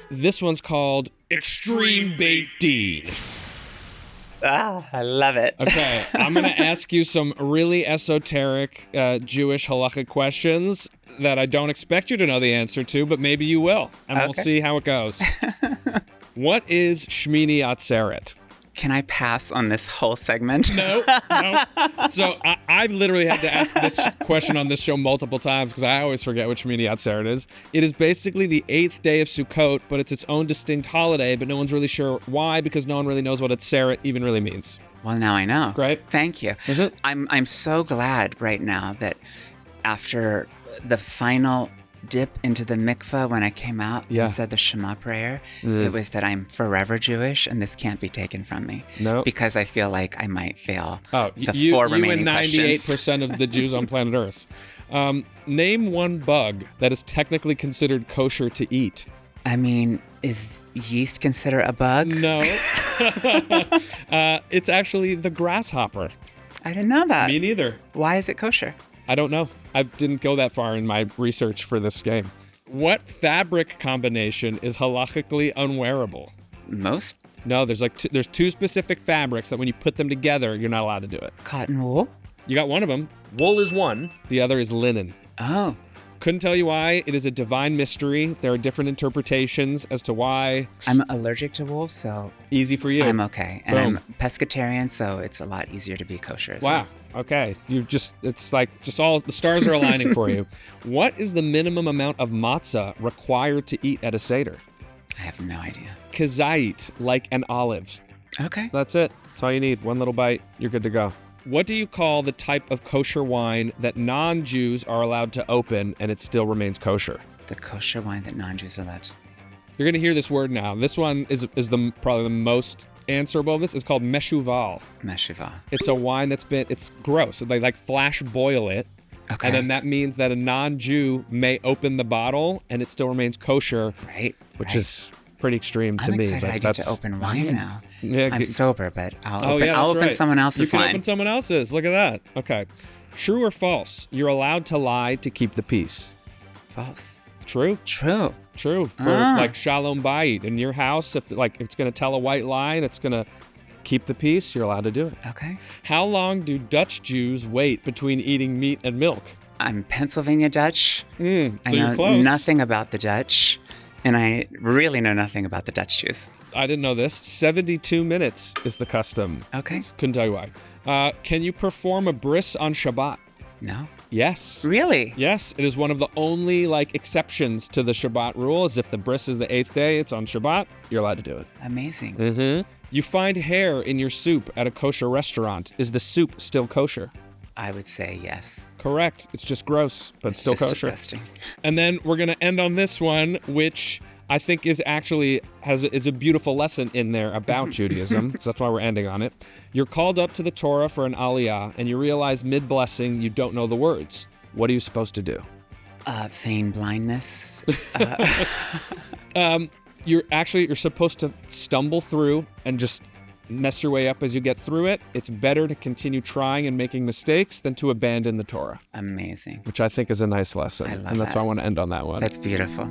This one's called Extreme Beit Din. Ah, I love it. Okay, I'm going to ask you some really esoteric Jewish halacha questions that I don't expect you to know the answer to, but maybe you will, and we'll see how it goes. What is Shemini Atzeret? Can I pass on this whole segment? No. So I literally had to ask this question on this show multiple times because I always forget what Shemini Atzeret is. It is basically the 8th day of Sukkot, but it's its own distinct holiday, but no one's really sure why because no one really knows what Atzeret even really means. Well, now I know. Great. Thank you. Is it? I'm so glad right now that after the final dip into the mikveh when I came out and said the Shema prayer, it was that I'm forever Jewish and this can't be taken from me. No. Because I feel like I might fail the you, four you remaining and 98% questions. of the Jews on planet Earth. Name one bug that is technically considered kosher to eat. I mean, is yeast considered a bug? No. It's actually the grasshopper. I didn't know that. Me neither. Why is it kosher? I don't know. I didn't go that far in my research for this game. What fabric combination is halachically unwearable? Most? No, there's two specific fabrics that when you put them together, you're not allowed to do it. Cotton wool? You got one of them. Wool is one. The other is linen. Oh. Couldn't tell you why. It is a divine mystery. There are different interpretations as to why. I'm allergic to wool, so Easy for you. I'm okay. And Boom. I'm pescatarian, so it's a lot easier to be kosher. Wow. Okay. It's like all the stars are aligning for you. What is the minimum amount of matzah required to eat at a Seder? I have no idea. Kazait, like an olive. Okay. That's it. That's all you need. One little bite. You're good to go. What do you call the type of kosher wine that non-Jews are allowed to open and it still remains kosher? The kosher wine that non-Jews are allowed to. You're going to hear this word now. This one is probably the most answerable of this. It's called meshuval. Meshuva. It's a wine it's gross. They like flash boil it. Okay. And then that means that a non-Jew may open the bottle and it still remains kosher. Right. Which is pretty extreme to I'm me. excited I get to open wine now. Yeah, I'm sober, but I'll that's open right. someone else's You can wine. open someone else's. Look at that. Okay. True or false? You're allowed to lie to keep the peace. False. True? True. True. For like shalom bayit in your house, if it's going to tell a white lie and it's going to keep the peace, you're allowed to do it. Okay. How long do Dutch Jews wait between eating meat and milk? I'm Pennsylvania Dutch. So I you're know close. nothing about the Dutch, and I really know nothing about the Dutch Jews. I didn't know this. 72 minutes is the custom. Okay. Couldn't tell you why. Can you perform a bris on Shabbat? No. Yes. Really? Yes, it is one of the only exceptions to the Shabbat rule. Is if the bris is the 8th day, it's on Shabbat, you're allowed to do it. Amazing. Mm-hmm. You find hair in your soup at a kosher restaurant. Is the soup still kosher? I would say yes. Correct. It's just gross, but It's still just kosher. disgusting. And then we're gonna end on this one, which I think is a beautiful lesson in there about Judaism. So that's why we're ending on it. You're called up to the Torah for an Aliyah, and you realize mid-blessing you don't know the words. What are you supposed to do? Feign blindness. You're supposed to stumble through and just mess your way up as you get through it. It's better to continue trying and making mistakes than to abandon the Torah. Amazing. Which I think is a nice lesson. I love and that's that. why I want to end on that one. That's beautiful.